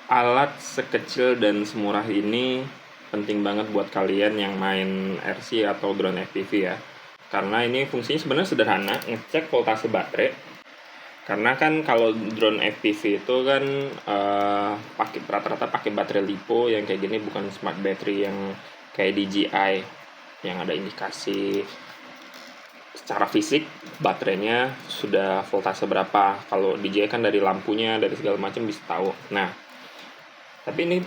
Alat sekecil dan semurah ini penting banget buat kalian yang main RC atau drone FPV ya. Karena ini fungsinya sebenarnya sederhana, ngecek voltase baterai. Karena kan kalau drone FPV itu kan rata-rata pakai baterai LiPo yang kayak gini, bukan smart battery yang kayak DJI yang ada indikasi secara fisik baterainya sudah voltase berapa. Kalau DJI kan dari lampunya, dari segala macam bisa tahu. Nah, tapi ini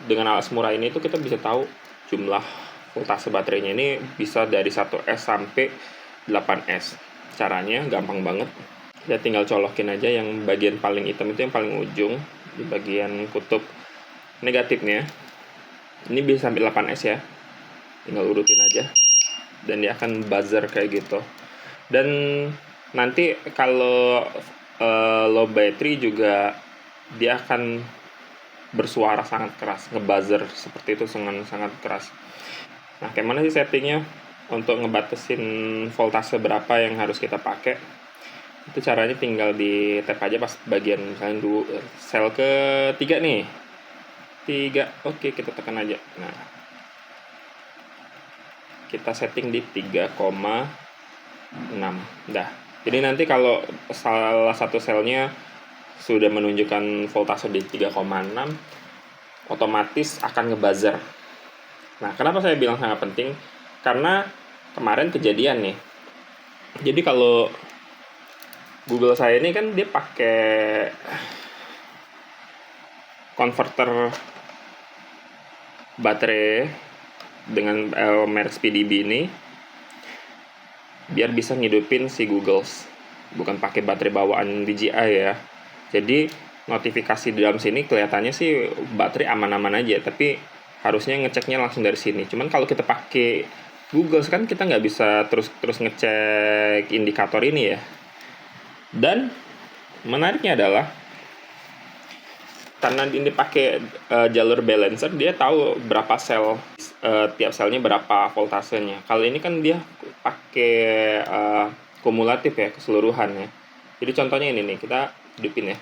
dengan alat semurah ini tuh kita bisa tahu jumlah voltase baterainya ini bisa dari 1S sampai 8S. Caranya gampang banget. Ya tinggal colokin aja yang bagian paling hitam itu yang paling ujung di bagian kutub negatifnya. Ini bisa sampai 8S ya. Tinggal urutin aja. Dan dia akan buzzer kayak gitu. Dan nanti kalau low battery juga dia akan bersuara sangat keras, ngebuzzer seperti itu dengan sangat keras. Nah, kayak mana sih settingnya untuk ngebatasin voltase berapa yang harus kita pakai? Itu caranya tinggal di tap aja pas bagian misalnya dulu sel ke-3 nih. 3, oke, kita tekan aja. Nah, kita setting di 3,6. Dah. Jadi nanti kalau salah satu selnya sudah menunjukkan voltase di 3,6, otomatis akan ngebuzzer. Nah, kenapa saya bilang sangat penting? Karena kemarin kejadian nih. Jadi kalau Google saya ini kan dia pakai konverter baterai dengan merek SpeeDB ini biar bisa ngidupin si Google, bukan pakai baterai bawaan DJI ya. Jadi notifikasi di dalam sini kelihatannya sih baterai aman-aman aja, tapi harusnya ngeceknya langsung dari sini. Cuman kalau kita pakai Google kan kita nggak bisa terus ngecek indikator ini ya. Dan menariknya adalah karena ini pakai jalur balancer, dia tahu berapa sel, tiap selnya berapa voltasenya. Kalau ini kan dia pakai kumulatif ya, keseluruhan ya. Jadi contohnya ini nih, kita hidupin ya.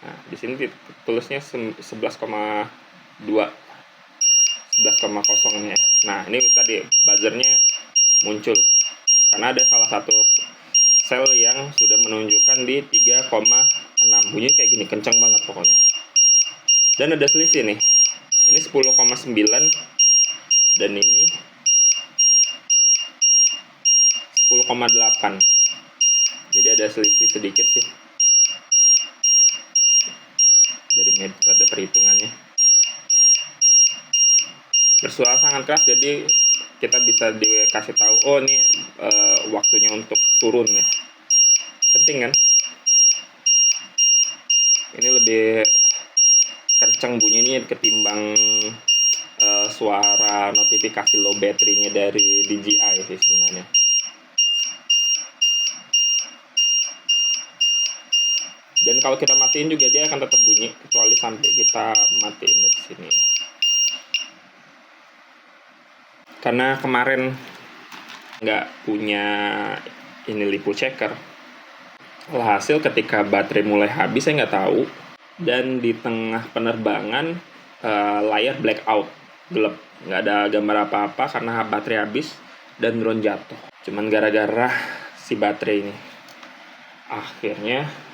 Nah, di sini tulisnya 11,2, 11,0 ya. Nah, ini tadi buzzernya muncul karena ada salah satu sel yang sudah menunjukkan di 3,6. Bunyinya kayak gini, kencang banget pokoknya. Dan ada selisih nih. Ini 10,9 dan ini 10,8. Jadi ada selisih sedikit sih dari metode perhitungannya. Bersuara sangat keras, jadi kita bisa dikasih tahu, oh ini waktunya untuk turun ya. Penting kan? Ini lebih kencang bunyinya ketimbang suara notifikasi low battery-nya dari DJI sih sebenarnya. Dan kalau kita matiin juga dia akan tetap bunyi kecuali sampai kita matiin dari sini. Karena kemarin nggak punya ini LiPo checker, alhasil ketika baterai mulai habis saya nggak tahu, dan di tengah penerbangan layar blackout, gelap, nggak ada gambar apa-apa karena baterai habis dan drone jatuh. Cuman gara-gara si baterai ini, akhirnya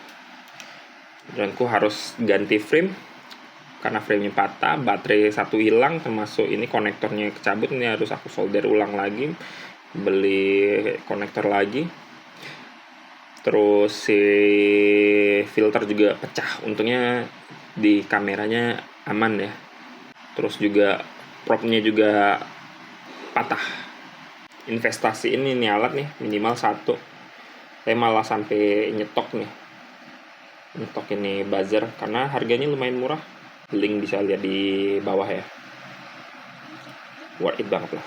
droneku harus ganti frame karena framenya patah, baterai satu hilang, termasuk ini konektornya kecabut. Ini harus aku solder ulang lagi, beli konektor lagi. Terus si filter juga pecah, untungnya di kameranya aman ya. Terus juga propnya juga patah. Investasi ini nih alat nih minimal 1. Saya malah sampai nyetok ini buzzer karena harganya lumayan murah. Link bisa lihat di bawah ya. Worth it banget lah.